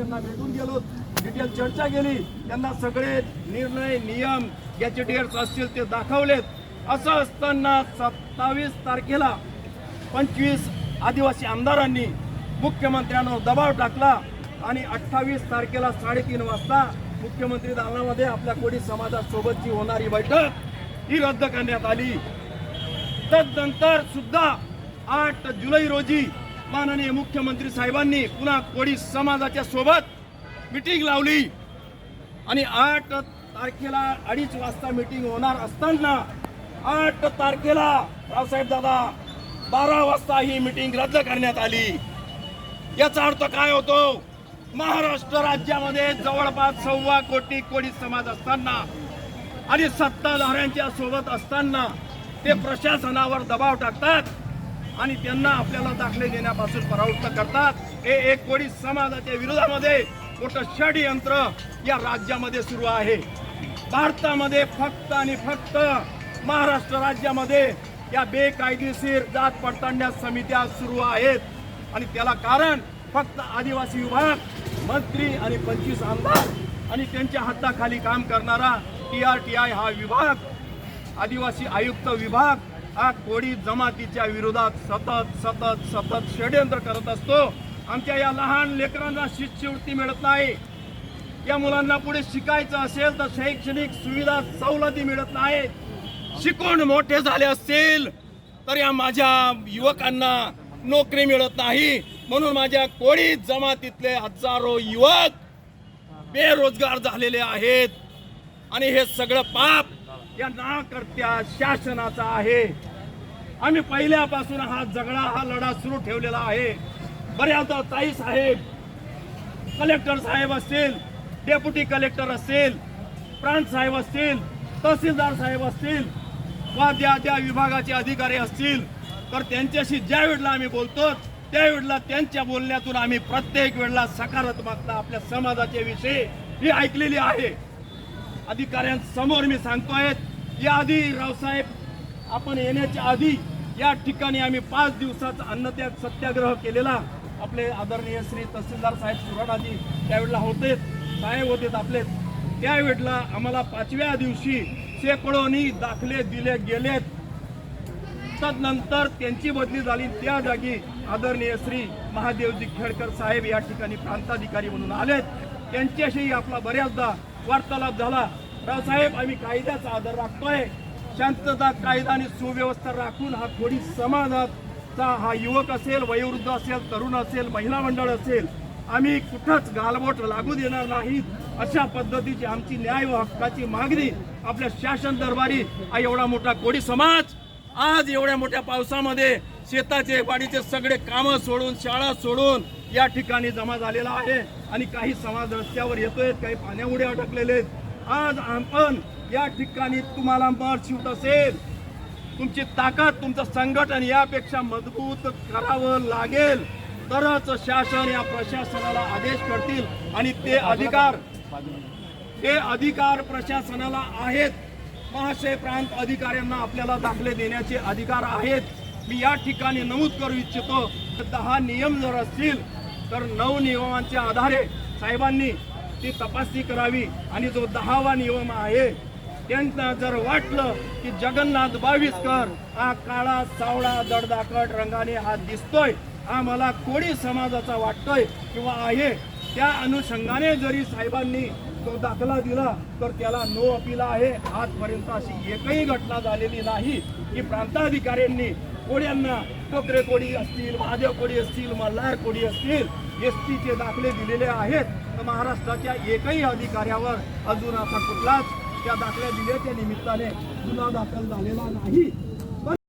अधिकाऱ्यांना भेटून गेलो, डिटेल चर्चा केली, त्यांना सगळे निर्णय नियम गॅजेटियर्स असतील ते दाखवलेत. असं असताना 27 तारखेला 25 आदिवासी आमदारांनी मुख्यमंत्र्यांवर दबाव टाकला आणि 28 तारखेला 3:30 वाजता मुख्यमंत्री दालनामध्ये आपल्या कोळी समाजासोबतची होणारी बैठक ही रद्द करण्यात आली. तदनंतर सुद्धा 8 जुलै रोजी माननीय मुख्यमंत्री साहेबांनी पुन्हा कोळी समाजाच्या सोबत मीटिंग लावली आणि 8 तारखेला 2:30 वाजता मीटिंग होणार असताना 8 तारखेला रावसाहेब दादा 12 वाजता ही मीटिंग रद्द करण्यात आली. याचा अर्थ काय होतो? महाराष्ट्र राज्यामध्ये जवळपास 1.25 कोटी कोळी समाज असताना आणि सत्ताधाऱ्यांच्या सोबत असताना ते प्रशासनावर दबाव टाकतात आणि त्यांना आपल्याला दाखले देण्यापासून परावृत्त करतात. हे एक कोळी समाजाच्या विरोधामध्ये मोठं षडयंत्र या राज्यामध्ये सुरू आहे. भारतामध्ये फक्त आणि फक्त महाराष्ट्र राज्यामध्ये या बेकायदेशीर जात पडताळण्या समित्या सुरू आहेत आणि त्याला कारण फक्त आदिवासी विभाग, मंत्री आणि 25 आमदार आणि त्यांच्या हाताखाली काम करणारा TRTI हा विभाग, आदिवासी आयुक्त विभाग हा कोळी जमातीच्या विरोधात सतत षडयंत्र करत असतो. आमच्या या लहान लेकरांना शिष्यवृत्ती मिळत नाही. या मुलांना पुढे शिकायचं असेल तर शैक्षणिक सुविधा सवलती मिळत नाहीत. शिकून मोठे झाले असतील तर या माझ्या युवकांना नोकरी मिळत नाही. म्हणून माझ्या कोळी जमातीतले हजारो युवक बेरोजगार झालेले आहेत आणि हे सगळं पाप या नाकर्त्या शासनाचा आहे. आम्ही पहिल्यापासून हा लढा सुरू ठेवलेला आहे. बऱ्याचदा ताई साहेब, कलेक्टर साहेब असतील, डेप्युटी कलेक्टर असतील, प्रांत साहेब असतील, तहसीलदार साहेब असतील वा ज्या विभागाचे अधिकारी असतील तर त्यांच्याशी ज्या वेळेला आम्ही बोलतो त्यावेळेला त्यांच्या बोलण्यातून आम्ही प्रत्येक वेळेला सकारात्मकता आपल्या समाजाच्या विषयी ही ऐकलेली आहे. अधिकाऱ्यांसमोर मी सांगतोय, याआधी रावसाहेब आपण येण्याच्या आधी या ठिकाणी आम्ही 5 दिवसाचा अन्नत्याग सत्याग्रह केलेला. आपले आदरणीय श्री तहसीलदार साहेब सुराणाजी त्यावेळेला होते, साहेब होते आपले. त्यावेळेला आम्हाला 5व्या दिवशी शेकडोनी दाखले दिले गेलेत. तदनंतर त्यांची बदली झाली. त्या जागी आदरणीय श्री महादेवजी खेडकर साहेब या ठिकाणी प्रांताधिकारी म्हणून आलेत. त्यांच्याशी आपला बऱ्याचदा वार्तालाप झाला. रावसाहेब, आम्ही कायद्याचा आदर राखतोय, शांतता, कायदा आणि सुव्यवस्था राखून हा कोळी समाजाचा हा युवक असेल, वयोवृद्ध असेल, तरुण असेल, महिला मंडळ असेल, आम्ही कुठंच गालबोट लागू देणार नाहीत. अशा पद्धतीची आमची न्याय व हक्काची मागणी आपल्या शासन दरबारी हा एवढा मोठा कोळी समाज आज एवढ्या मोठ्या पावसामध्ये शेताचे वाडीचे सगळे कामं सोडून, शाळा सोडून या ठिकाणी जमा झालेला आहे आणि काही समाज रस्त्यावर येतोय, काही पाण्यामुळे अडकलेले आहेत. आज आपण या ठिकाणी तुम्हाला मत शिवत असेल, तुमची ताकद, तुमचं संघटन यापेक्षा मजबूत करावं लागेल तरच शासन या प्रशासनाला आदेश करतील आणि ते अधिकार प्रशासनाला आहेत. महाशय, प्रांत अधिकाऱ्यांना आपल्याला दाखले देण्याचे अधिकार आहेत. मी या ठिकाणी नमूद करू इच्छितो, 10 नियम जर असतील तर 9 नियमांच्या आधारे साहेबांनी ती तपासणी करावी आणि जो 10वा नियम आहे त्यांना जर वाटलं की जगन्नाथ बाविस्कर हा काळा सावळा दडदाकट रंगाने हा दिसतोय, हा मला कोळी समाजाचा वाटतोय किंवा आहे, त्या अनुषंगाने जरी साहेबांनी तो दाखला दिला तर त्याला नो अपील आहे. आजपर्यंत अशी एकही घटना झालेली नाही की प्रांताधिकाऱ्यांनी कोळ्यांना, टोकरे कोळी असतील, महादेव कोळी असतील, मल्हार कोळी असतील, STचे दाखले दिलेले आहेत. तर महाराष्ट्राच्या एकही अधिकाऱ्यावर अजून असा कुठलाच त्या दाखल्या दिल्याच्या निमित्ताने गुन्हा दाखल झालेला नाही.